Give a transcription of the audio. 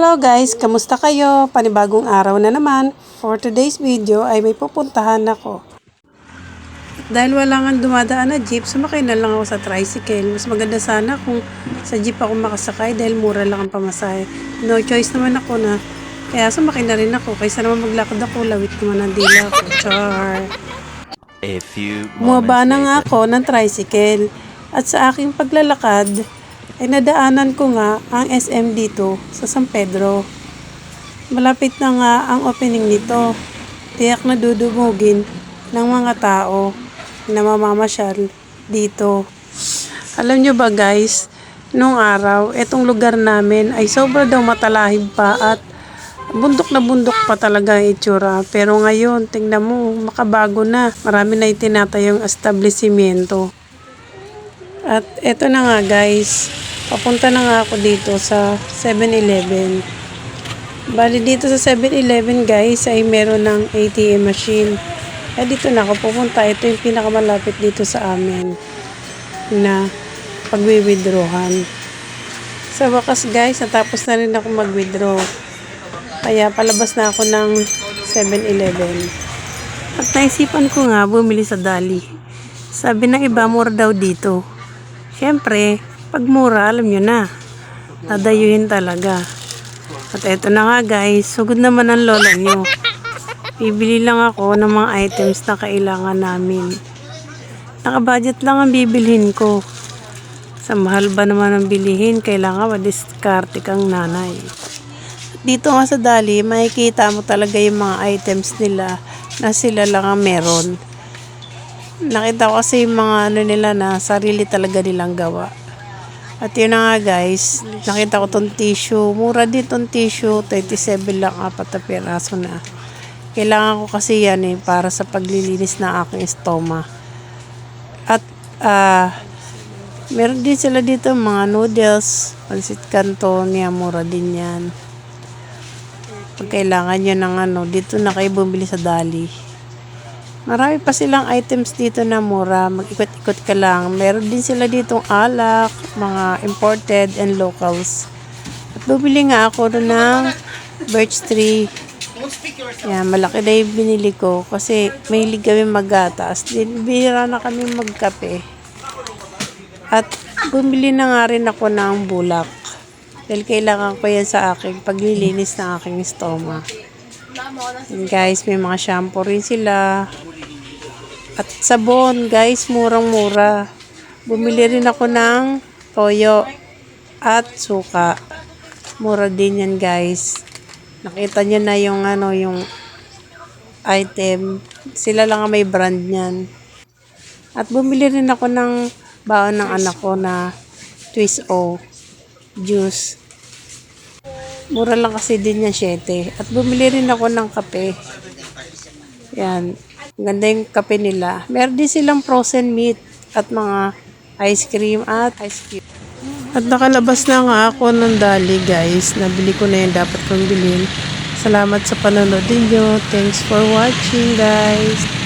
Hello guys, kamusta kayo? Panibagong araw na naman. For today's video ay may pupuntahan ako. Dahil wala nga dumadaan na jeep, sumakay na lang ako sa tricycle. Mas maganda sana kung sa jeep ako makasakay dahil mura lang ang pamasahe. No choice naman ako na. Kaya sumakay na rin ako. Kaysa naman maglakad ako, lawit naman ang dila ko. Char! Bumaba na nga ako ng tricycle. At sa aking paglalakad, ay nadaanan ko nga ang SM dito sa San Pedro. Malapit na nga ang opening nito. Tiyak na dudumugin ng mga tao na mamamasyal dito. Alam nyo ba guys, nung araw, etong lugar namin ay sobra daw matalahib pa at bundok na bundok pa talaga ang itsura. Pero ngayon, tingnan mo, makabago na. Marami na itinatayong establishmento. At eto na nga guys, papunta na nga ako dito sa 7-Eleven. Bali dito sa 7-Eleven guys ay meron ng ATM machine. Dito na ako pupunta. Ito yung pinakamalapit dito sa amin na pagwi-withdrawhan. Sa wakas guys, natapos na rin ako mag-withdraw. Kaya palabas na ako ng 7-Eleven. At naisipan ko nga bumili sa Dali. Sabi ng iba, mura daw dito. Siyempre, pag mura, alam nyo na, nadayuhin talaga. At eto na nga guys, sugod naman ang lola nyo. Bibili lang ako ng mga items na kailangan namin. Naka-budget lang ang bibilhin ko. Sa mahal ba naman ang bilihin, kailangan madiskarte kang nanay. At dito nga sa Dali, makikita mo talaga yung mga items nila na sila lang ang meron. Nakita ko kasi yung mga ano nila na sarili talaga nilang gawa. At yun na nga guys, nakita ko tong tissue. Mura din tong tissue, 37 lang, 4 na piraso na. Kailangan ko kasi yan para sa paglilinis ng aking estoma. At meron din sila dito mga noodles, pansit canton, mura din yan. Pag kailangan nyo ng dito na kayo bumili sa Dali. Marami pa silang items dito na mura. Mag-ikot-ikot ka lang. Meron din sila ditong alak, mga imported and locals. At bumili nga ako ng birch tree. Yan, malaki na yung binili ko kasi may hilig kami maggatas. Bihira na kami magkape. At bumili na nga rin ako ng bulak. Dahil kailangan ko yan sa aking paglilinis ng aking estoma. And guys, may mga shampoo rin sila. At sabon, guys, murang-mura. Bumili rin ako ng toyo at suka. Mura din yan, guys. Nakita nyo na yung yung item. Sila lang ang may brand niyan. At bumili rin ako ng baon ng anak ko na Twist O juice. Mura lang kasi din yan, 7. At bumili rin ako ng kape. Yan. Ganda yung kape nila. Meron din silang frozen meat at mga ice cream at ice cube. At nakalabas na nga ako ng Dali guys. Nabili ko na yung dapat kong bilhin. Salamat sa panonood ninyo. Thanks for watching guys.